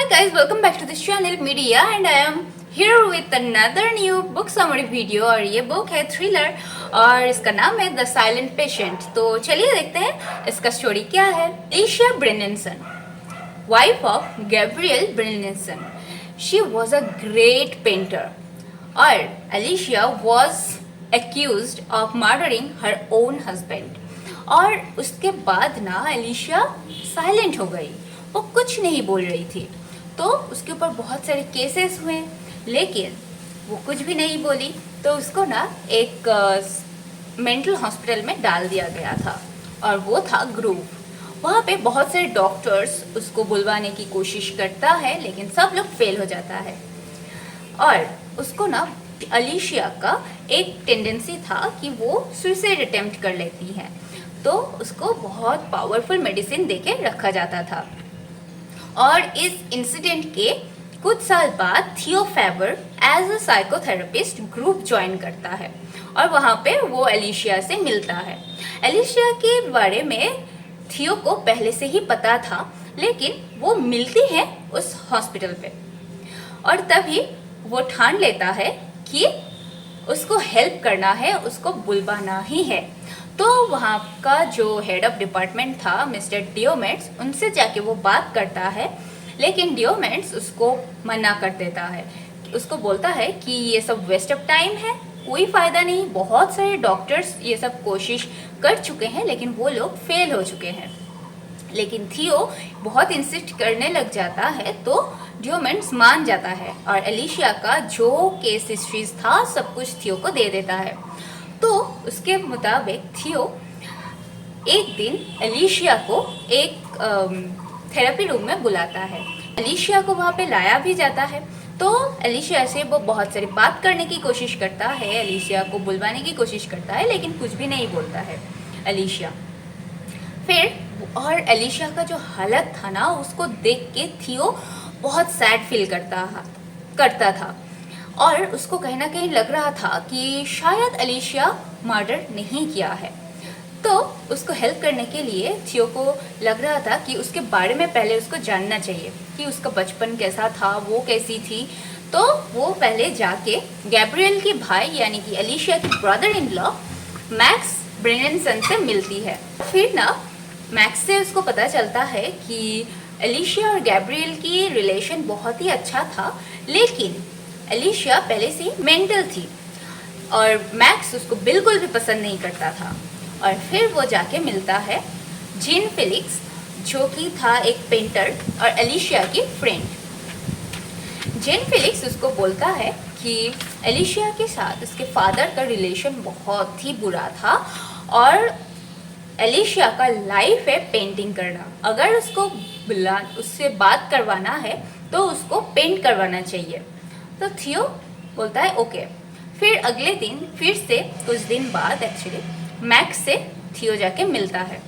Hi guys, welcome back to this channel Media and I am here with another new book summary video और ये book है thriller और इसका नाम है द साइलेंट पेशेंट। तो चलिए देखते हैं इसका स्टोरी क्या है। Alicia Berenson, wife of Gabriel Berenson, she was a great painter और Alicia was accused of murdering her own husband। और उसके बाद ना एलिशिया साइलेंट हो गई, वो कुछ नहीं बोल रही थी। तो उसके ऊपर बहुत सारे केसेस हुए लेकिन वो कुछ भी नहीं बोली, तो उसको ना एक मेंटल हॉस्पिटल में डाल दिया गया था और वो था ग्रूव। वहाँ पे बहुत सारे डॉक्टर्स उसको बुलवाने की कोशिश करता है लेकिन सब लोग फेल हो जाता है। और उसको ना एलिशिया का एक टेंडेंसी था कि वो सुसाइड अटेम्प्ट कर लेती है, तो उसको बहुत पावरफुल मेडिसिन देके रखा जाता था। और इस इंसिडेंट के कुछ साल बाद Theo Faber as a psychotherapist group join करता है और वहाँ पे वो एलिशिया से मिलता है। एलिशिया के बारे में थियो को पहले से ही पता था लेकिन वो मिलती है उस हॉस्पिटल पे और तभी वो ठान लेता है कि उसको हेल्प करना है, उसको बुलवाना ही है। तो वहाँ का जो हेड ऑफ डिपार्टमेंट था मिस्टर डियोमेट्स, उनसे जाके वो बात करता है लेकिन डियोमेट्स उसको मना कर देता है। उसको बोलता है कि ये सब वेस्ट ऑफ टाइम है, कोई फ़ायदा नहीं, बहुत सारे डॉक्टर्स ये सब कोशिश कर चुके हैं लेकिन वो लोग फेल हो चुके हैं। लेकिन थियो बहुत इंसिस्ट करने लग जाता है तो डियोमेट्स मान जाता है और एलिशिया का जो केस हिस्ट्रीज था सब कुछ थियो को दे देता है। तो उसके मुताबिक थियो एक दिन एलिशिया को एक थेरेपी रूम में बुलाता है। एलिशिया को वहाँ पे लाया भी जाता है। तो एलिशिया से वो बहुत सारी बात करने की कोशिश करता है, एलिशिया को बुलवाने की कोशिश करता है लेकिन कुछ भी नहीं बोलता है एलिशिया। फिर और एलिशिया का जो हालत था ना उसको देख के थियो बहुत सैड फील करता था और उसको कहीं ना कहीं लग रहा था कि शायद एलिशिया मर्डर नहीं किया है। तो उसको हेल्प करने के लिए थियो को लग रहा था कि उसके बारे में पहले उसको जानना चाहिए कि उसका बचपन कैसा था, वो कैसी थी। तो वो पहले जाके गैब्रियल के भाई यानी कि एलिशिया के ब्रदर इन लॉ मैक्स ब्रेनिसन से मिलती है। फिर ना मैक्स से उसको पता चलता है कि एलिशिया और गैब्रियल की रिलेशन बहुत ही अच्छा था लेकिन एलिशिया पहले से ही मेंटल थी और मैक्स उसको बिल्कुल भी पसंद नहीं करता था। और फिर वो जाके मिलता है जीन फेलिक्स जो कि था एक पेंटर और एलिशिया की फ्रेंड। जीन फेलिक्स उसको बोलता है कि एलिशिया के साथ उसके फादर का रिलेशन बहुत ही बुरा था और एलिशिया का लाइफ है पेंटिंग करना, अगर उसको उससे बात करवाना है तो उसको पेंट करवाना चाहिए। तो थियो बोलता है ओके। फिर अगले दिन फिर से कुछ दिन बाद एक्चुअली मैक्स से थियो जाके मिलता है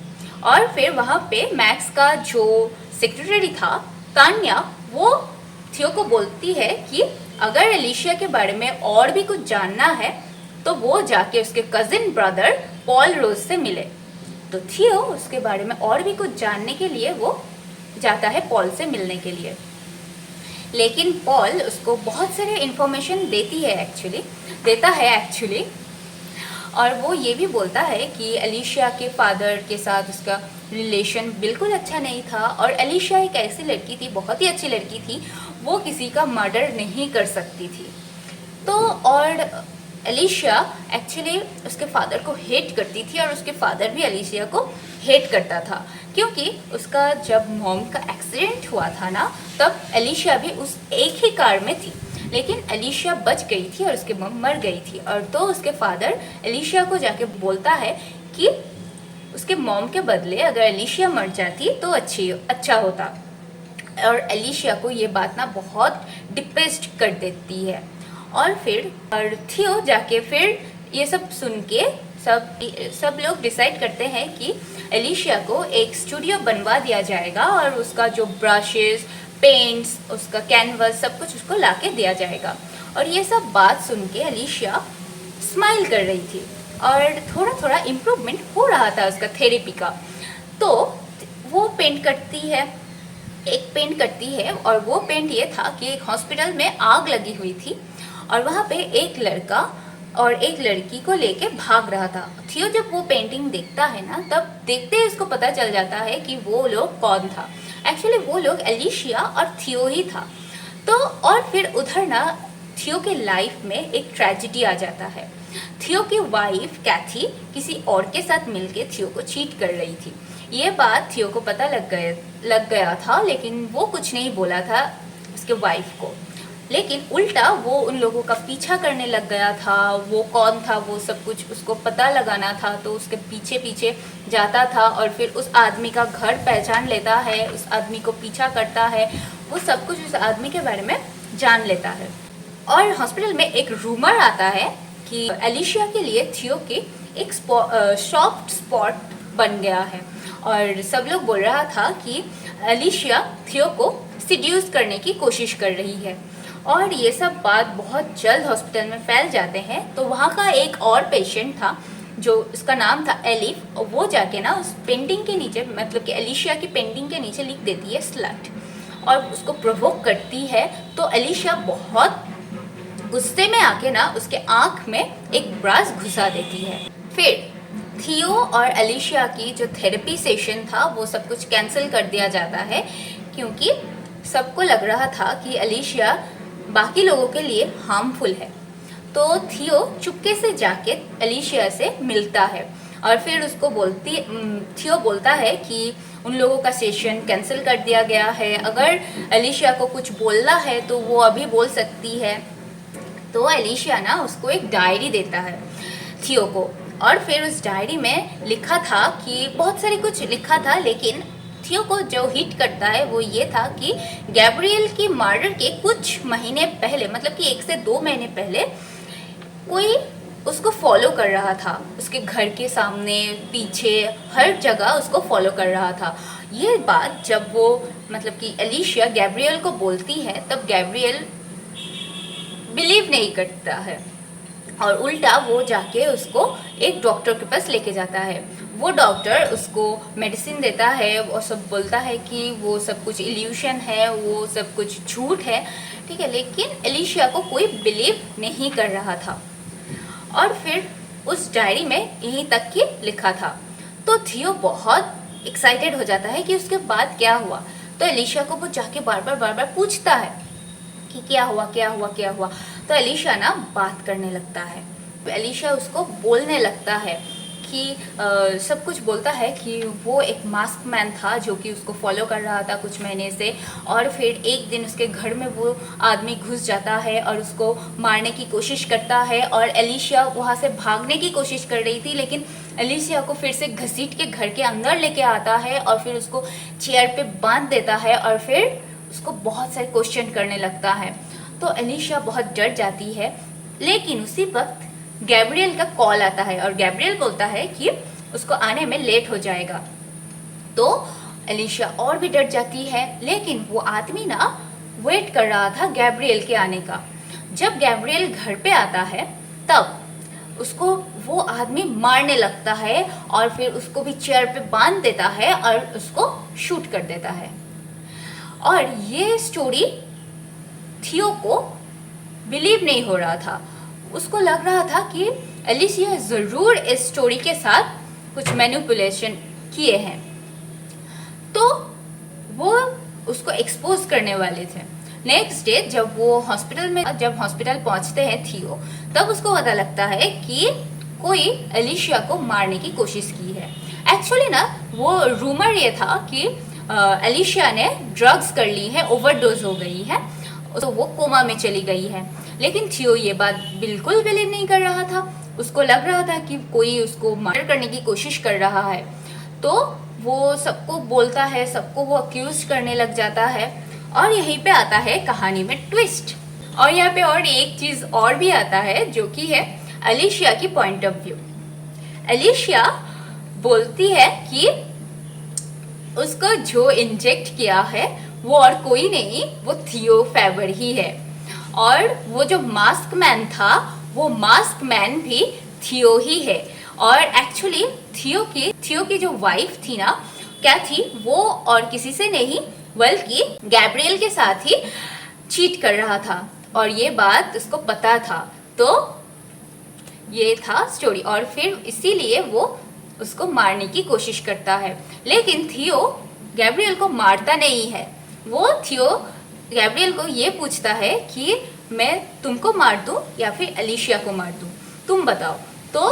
और फिर वहाँ पे मैक्स का जो सेक्रेटरी था तान्या, वो थियो को बोलती है कि अगर एलिशिया के बारे में और भी कुछ जानना है तो वो जाके उसके कजिन ब्रदर पॉल रोज से मिले। तो थियो उसके बारे में और भी कुछ जानने के लिए वो जाता है पॉल से मिलने के लिए, लेकिन पॉल उसको बहुत सारे इन्फॉर्मेशन देता है एक्चुअली। और वो ये भी बोलता है कि एलिशिया के फादर के साथ उसका रिलेशन बिल्कुल अच्छा नहीं था और एलिशिया एक ऐसी लड़की थी, बहुत ही अच्छी लड़की थी, वो किसी का मर्डर नहीं कर सकती थी। तो और एलिशिया एक्चुअली उसके फादर को हेट करती थी और उसके फादर भी एलिशिया को हेट करता था क्योंकि उसका जब मॉम का एक्सीडेंट हुआ था ना तब एलिशिया भी उस एक ही कार में थी लेकिन एलिशिया बच गई थी और उसके मॉम मर गई थी। और तो उसके फादर एलिशिया को जाके बोलता है कि उसके मॉम के बदले अगर एलिशिया मर जाती तो अच्छा होता। और एलिशिया को ये बात ना बहुत डिप्रेस्ड कर देती है। और फिर थियो जाके फिर ये सब सुन के सब लोग डिसाइड करते हैं कि एलिशिया को एक स्टूडियो बनवा दिया जाएगा और उसका जो ब्रशेस, पेंट्स, उसका कैनवस सब कुछ उसको लाके दिया जाएगा। और ये सब बात सुन के एलिशिया स्माइल कर रही थी और थोड़ा थोड़ा इम्प्रूवमेंट हो रहा था उसका थेरेपी का। तो वो पेंट करती है एक पेंट करती है और वो पेंट ये था कि एक हॉस्पिटल में आग लगी हुई थी और वहाँ पे एक लड़का और एक लड़की को लेके भाग रहा था। थियो जब वो पेंटिंग देखता है ना, तब देखते ही उसको पता चल जाता है कि वो लोग कौन था। एक्चुअली वो लोग एलिशिया और थियो ही था। तो और फिर उधर ना थियो के लाइफ में एक ट्रेजिडी आ जाता है। थियो की वाइफ कैथी किसी और के साथ मिलके थियो को चीट कर रही थी। ये बात थियो को पता लग गया था, लेकिन वो कुछ नहीं बोला था उसके वाइफ को। लेकिन उल्टा वो उन लोगों का पीछा करने लग गया था। वो कौन था वो सब कुछ उसको पता लगाना था, तो उसके पीछे पीछे जाता था और फिर उस आदमी का घर पहचान लेता है, उस आदमी को पीछा करता है, वो सब कुछ उस आदमी के बारे में जान लेता है। और हॉस्पिटल में एक रूमर आता है कि एलिशिया के लिए थियो की एक सॉफ्ट स्पॉट बन गया है और सब लोग बोल रहा था कि एलिशिया थियो को सिड्यूस करने की कोशिश कर रही है। और ये सब बात बहुत जल्द हॉस्पिटल में फैल जाते हैं। तो वहाँ का एक और पेशेंट था जो उसका नाम था एलिफ, और वो जाके ना उस पेंटिंग के नीचे, मतलब कि एलिशिया की पेंटिंग के नीचे लिख देती है स्लट और उसको प्रोवोक करती है। तो एलिशिया बहुत गुस्से में आके ना उसके आँख में एक ब्रास घुसा देती है। फिर थियो और एलिशिया की जो थेरेपी सेशन था वो सब कुछ कैंसिल कर दिया जाता है, क्योंकि सबको लग रहा था कि एलिशिया बाकी लोगों के लिए हार्मफुल है। तो थियो चुपके से जाके एलिशिया से मिलता है और फिर उसको थियो बोलता है कि उन लोगों का सेशन कैंसिल कर दिया गया है, अगर एलिशिया को कुछ बोलना है तो वो अभी बोल सकती है। तो एलिशिया ना उसको एक डायरी देता है थियो को, और फिर उस डायरी में लिखा था कि बहुत सारी कुछ लिखा था, लेकिन थियो को जो हिट करता है वो ये था कि गैब्रियल की मर्डर के कुछ महीने पहले, मतलब कि 1 से 2 महीने पहले, कोई उसको फॉलो कर रहा था। उसके घर के सामने, पीछे, हर जगह उसको फॉलो कर रहा था। ये बात जब वो, मतलब कि एलिशिया गैब्रियल को बोलती है, तब गैब्रियल बिलीव नहीं करता है और उल्टा वो जाके उसको एक डॉक्टर के पास लेके जाता है। वो डॉक्टर उसको मेडिसिन देता है और सब बोलता है कि वो सब कुछ इल्यूशन है, वो सब कुछ झूठ है, ठीक है। लेकिन एलिशिया को कोई बिलीव नहीं कर रहा था। और फिर उस डायरी में यहीं तक की लिखा था। तो थियो बहुत एक्साइटेड हो जाता है कि उसके बाद क्या हुआ। तो एलिशिया को वो जाके बार बार पूछता है कि क्या हुआ क्या हुआ क्या हुआ। तो एलिशिया ना बात करने लगता है। तो एलिशिया उसको बोलने लगता है कि सब कुछ बोलता है कि वो एक मास्क मैन था जो कि उसको फॉलो कर रहा था कुछ महीने से, और फिर एक दिन उसके घर में वो आदमी घुस जाता है और उसको मारने की कोशिश करता है। और एलिशिया वहाँ से भागने की कोशिश कर रही थी, लेकिन एलिशिया को फिर से घसीट के घर के अंदर लेके आता है और फिर उसको चेयर पे बांध देता है और फिर उसको बहुत सारे क्वेश्चन करने लगता है। तो एलिशिया बहुत डर जाती है। लेकिन उसी वक्त गैब्रियल का कॉल आता है और गैब्रियल बोलता है कि उसको आने में लेट हो जाएगा। तो एलिशिया और भी डर जाती है, लेकिन वो आदमी ना वेट कर रहा था गैब्रियल के आने का। जब गैब्रियल घर पे आता है तब उसको वो आदमी मारने लगता है और फिर उसको भी चेयर पे बांध देता है और उसको शूट कर देता है। और ये स्टोरी थियो को बिलीव नहीं हो रहा था। उसको लग रहा था कि एलिशिया ज़रूर इस स्टोरी के साथ कुछ मैनिपुलेशन किए हैं, तो वो उसको एक्सपोज करने वाले थे। नेक्स्ट डे जब हॉस्पिटल पहुंचते हैं थियो, तब उसको पता लगता है कि कोई एलिशिया को मारने की कोशिश की है। एक्चुअली ना वो रूमर ये था कि एलिशिया ने ड्रग्स कर ली है, ओवरडोज हो गई है, तो वो कोमा में चली गई है। लेकिन थियो ये बात बिल्कुल बिलीव नहीं कर रहा था। उसको लग रहा था कि कोई उसको मर्डर करने की कोशिश कर रहा है। तो वो सबको बोलता है, सबको वो अक्यूज करने लग जाता है। और यहीं पे आता है कहानी में ट्विस्ट। और यहाँ पे और एक चीज़ और भी आता है जो कि है एलिशिया की पॉइंट ऑफ व्यू। एलिशिया बोलती है कि उसको जो इंजेक्ट किया है वो और कोई नहीं, वो थियो फेवर ही है। और वो जो मास्क मैन था, वो मास्क मैन भी थियो ही है। और एक्चुअली थियो की जो वाइफ थी ना, क्या थी, वो और किसी से नहीं, बल्कि गैब्रियल के साथ ही चीट कर रहा था और ये बात उसको पता था। तो ये था स्टोरी और फिर इसीलिए वो उसको मारने की कोशिश करता है। लेकिन थियो गैब्रियल को मारता नहीं है। वो थियो गैब्रियल को ये पूछता है कि मैं तुमको मार दूं या फिर एलिशिया को मार दूं, तुम बताओ। तो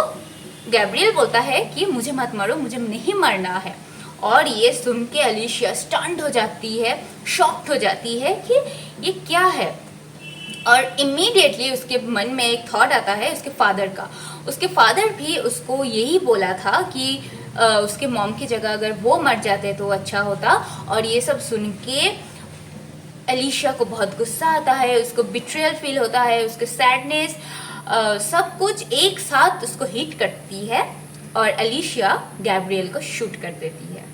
गैब्रियल बोलता है कि मुझे मत मारो, मुझे नहीं मरना है। और ये सुन के एलिशिया स्टन्ड हो जाती है, शॉक्ड हो जाती है कि ये क्या है। और इमीडिएटली उसके मन में एक थॉट आता है उसके फादर का। उसके फादर भी उसको यही बोला था कि उसके मॉम की जगह अगर वो मर जाते तो अच्छा होता। और ये सब सुन के एलिशिया को बहुत गुस्सा आता है, उसको बिट्रियल फील होता है, उसके सैडनेस सब कुछ एक साथ उसको हिट करती है और एलिशिया गैब्रियल को शूट कर देती है।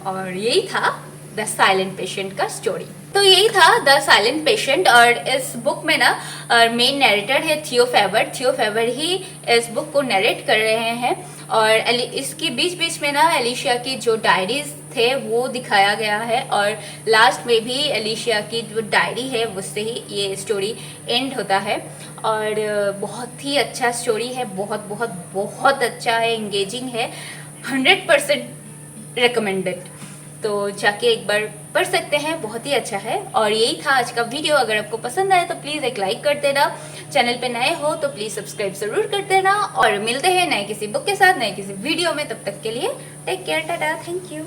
और यही था द साइलेंट पेशेंट का स्टोरी। तो यही था द साइलेंट पेशेंट। और इस बुक में ना मेन नरेटर है थियो फेबर। थियो फेबर ही इस बुक को नरेट कर रहे हैं। और इसके बीच बीच में ना एलिशिया की जो डायरीज थे वो दिखाया गया है और लास्ट में भी एलिशिया की जो डायरी है उससे ही ये स्टोरी एंड होता है। और बहुत ही अच्छा स्टोरी है, बहुत बहुत बहुत अच्छा है, एंगेजिंग है, 100% रिकमेंडेड। तो जाके एक बार पढ़ सकते हैं, बहुत ही अच्छा है। और यही था आज का वीडियो। अगर आपको पसंद आए तो प्लीज़ एक लाइक कर देना, चैनल पे नए हो तो प्लीज़ सब्सक्राइब ज़रूर कर देना। और मिलते हैं नए किसी बुक के साथ, नए किसी वीडियो में। तब तक के लिए take care, ta-ta, thank you.